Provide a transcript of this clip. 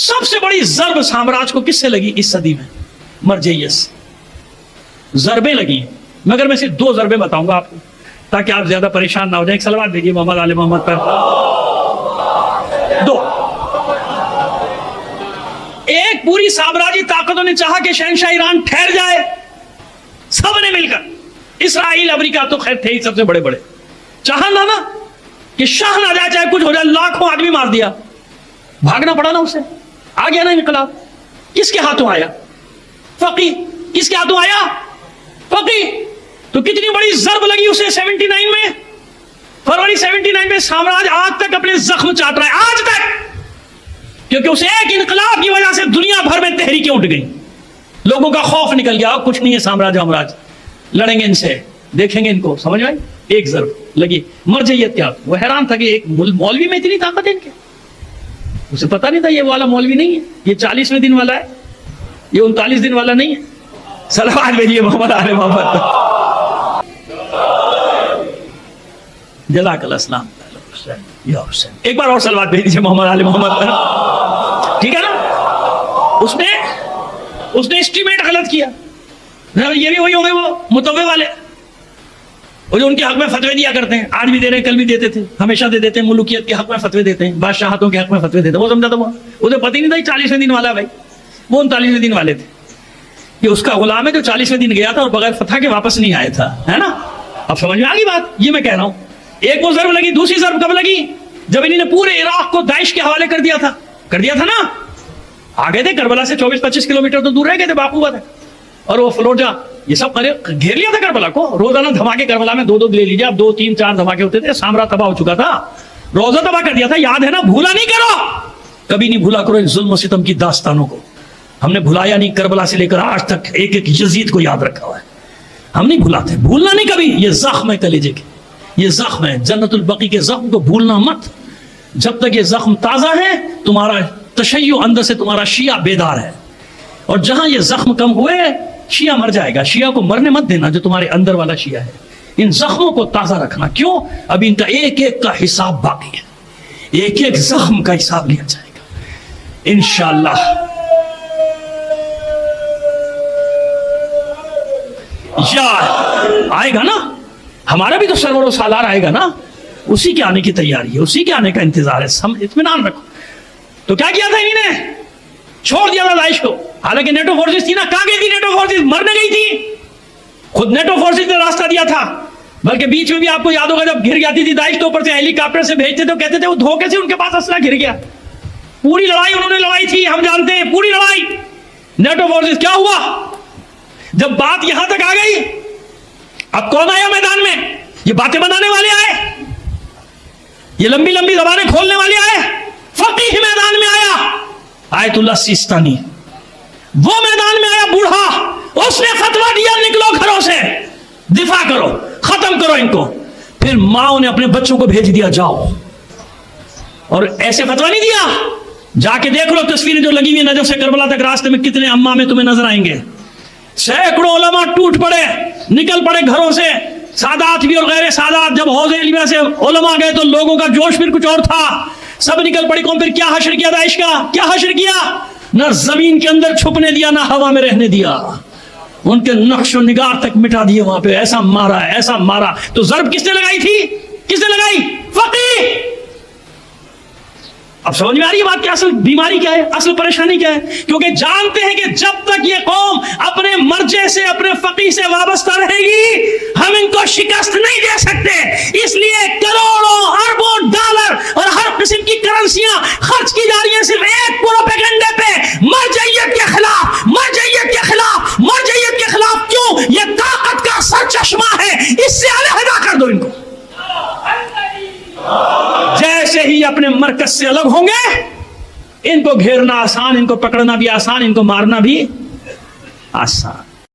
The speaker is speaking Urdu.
سب سے بڑی ضرب سامراج کو کس سے لگی اس صدی میں؟ مرجعیت سے ضربیں لگی، مگر میں صرف 2 ضربیں بتاؤں گا آپ کو تاکہ آپ زیادہ پریشان نہ ہو جائیں. ایک صلوات بھیجیے محمد آل محمد پر. 2. ایک پوری سامراجی طاقتوں نے چاہا کہ شہنشاہ ایران ٹھہر جائے، سب نے مل کر، اسرائیل امریکہ تو خیر تھے ہی سب سے بڑے بڑے، چاہا نا کہ شاہ نہ جائے چاہے کچھ ہو جائے. لاکھوں آدمی مار دیا، بھاگنا پڑا نا اسے. آ گیا نا انقلاب. کس کے ہاتھوں آیا؟ فقی. کس کے ہاتھوں آیا؟ فقی. تو کتنی بڑی ضرب لگی اسے 79 میں، فروری 79 میں. سامراج آج تک اپنے زخم چاٹ رہا ہے، آج تک، کیونکہ اسے ایک انقلاب کی وجہ سے دنیا بھر میں تحریکیں اٹھ گئی، لوگوں کا خوف نکل گیا. کچھ نہیں ہے سامراج ہمراج، لڑیں گے ان سے، دیکھیں گے ان کو. سمجھ آئی؟ ایک ضرب لگی. مرجعیت کیا؟ وہ حیران تھا کہ ایک مولوی میں اتنی طاقت ہے ان کے. اسے پتا نہیں تھا یہ والا مولوی نہیں ہے، یہ 40ویں دن والا ہے، یہ 39 دن والا نہیں ہے. صلوات بھیجیے محمد آل محمد. جزاک اللہ السلام. ایک بار اور صلوات بھیج دیجیے محمد آل محمد پر. ٹھیک ہے نا؟ اس نے اسٹیمیٹ غلط کیا. یہ بھی وہی ہوں گے وہ متوے والے، وہ جو ان کے حق میں فتوے دیا کرتے ہیں، آج بھی دے رہے ہیں، کل بھی دیتے تھے، ہمیشہ دے دیتے ہیں. ملوکیت کے حق میں فتوے دیتے ہیں، بادشاہتوں کے حق میں فتوے دیتے ہیں. وہ سمجھا تھا اسے پتہ ہی نہیں تھا 40ویں دن والا. بھائی وہ 39ویں دن والے تھے. یہ اس کا غلام ہے جو 40ویں دن گیا تھا اور بغیر فتح کے واپس نہیں آیا تھا، ہے نا؟ اب سمجھ میں آ گئی بات. یہ میں کہہ رہا ہوں. ایک وہ ضرب لگی. دوسری ضرب کب لگی؟ جب انہوں نے پورے عراق کو داعش کے حوالے کر دیا تھا نا. آگے تھے کربلا سے 24-25 کلومیٹر تو دور رہ گئے تھے باقوبہ تک. اور وہ فلوجہ یہ سب گھیر لیا تھا کربلا کو. روزانہ دھماکے کربلا میں 2 لے لیجیے. اب 2-3-4 دھماکے ہوتے تھے. سامرا تباہ ہو چکا تھا، روزہ تباہ کر دیا تھا. یاد ہے نا؟ بھولا نہیں کرو، کبھی نہیں بھولا کرو ان ظلم و ستم کی داستانوں کو. ہم نے بھلایا نہیں، کربلا سے لے کر آج تک ایک ایک یزید کو یاد رکھا ہوا ہے. ہم نہیں بھلاتے، بھولنا نہیں کبھی. یہ زخم ہے کلیجے کے، یہ زخم ہے. جنت البقیع کے زخم کو بھولنا مت. جب تک یہ زخم تازہ ہے تمہارا تشیع اندر سے، تمہارا شیعہ بیدار ہے. اور جہاں یہ زخم کم ہوئے شیعہ مر جائے گا. شیعہ کو مرنے مت دینا جو تمہارے اندر والا شیعہ ہے. ان زخموں کو تازہ رکھنا. کیوں؟ اب ان کا ایک ایک کا حساب باقی ہے. ایک ایک زخم کا حساب لیا جائے گا انشاءاللہ. یا آئے گا نا، ہمارا بھی تو سرور و سالار آئے گا نا. اسی کے آنے کی تیاری ہے، اسی کے آنے کا انتظار ہے. اطمینان رکھو. تو کیا کیا تھا انہوں نے؟ چھوڑ دیا تھا داعش کو. حالانکہ نیٹو فورسز تھی نا. کہاں گئی تھی نیٹو فورسز؟ مرنے گئی تھی. خود نیٹو فورسز نے راستہ دیا تھا. بلکہ بیچ میں بھی آپ کو یاد ہوگا جب گھر جاتی تھی داعش تو اوپر سے ہیلی کاپٹر سے بھیجتے تھے، کہتے تھے وہ دھوکے سے ان کے پاس اسلحہ گر گیا. پوری لڑائی انہوں نے لڑائی تھی، ہم جانتے ہیں پوری لڑائی نیٹو فورسز. کیا ہوا جب بات یہاں تک آ گئی؟ اب کون آیا میدان میں؟ یہ باتیں بنانے والے آئے، یہ لمبی لمبی زبانیں کھولنے والے آئے. فقیہ میدان میں آیا، آیت اللہ سیستانی. وہ میدان میں آیا بوڑھا، اس نے فتویٰ دیا نکلو گھروں سے، دفاع کرو، ختم کرو ان کو. پھر ماں نے اپنے بچوں کو بھیج دیا جاؤ. اور ایسے فتویٰ نہیں دیا. جا کے دیکھ لو تصویریں جو لگی ہوئی نجف سے کربلا تک راستے میں کتنے امامے تمہیں نظر آئیں گے. سینکڑوں علماء ٹوٹ پڑے، نکل پڑے گھروں سے. سادات بھی اور غیر سادات. جب حوض علمیہ سے علماء گئے تو لوگوں کا جوش پھر کچھ اور تھا. سب نکل پڑی. قوم پھر کیا حشر کیا داعش کا؟ کیا حشر کیا؟ نہ زمین کے اندر چھپنے دیا، نہ ہوا میں رہنے دیا. ان کے نقش و نگار تک مٹا دیے. وہاں پہ ایسا مارا، ایسا مارا. تو ضرب کس نے لگائی تھی؟ کس نے لگائی؟ فقیہ. اب سمجھ میں آ رہی ہے بات کہ اصل بیماری کیا ہے، اصل پریشانی کیا ہے؟ کیونکہ جانتے ہیں کہ جب تک یہ قوم اپنے مرجع سے، اپنے فقیہ سے وابستہ رہے گی، ہم ان کو شکست نہیں دے سکتے. اس لیے کروڑوں اربوں ڈالر اور ہر قسم کی کرنسیاں خرچ کی جا رہی ہیں صرف ایک پروپیگنڈے پہ، مرجعیت کے خلاف. مرجعیت کے خلاف، مرجعیت کے خلاف. کیوں؟ یہ طاقت کا سرچشمہ ہے، اس سے علیحدہ کر دو ان کو. جیسے ہی اپنے مرکز سے الگ ہوں گے، ان کو گھیرنا آسان، ان کو پکڑنا بھی آسان، ان کو مارنا بھی آسان.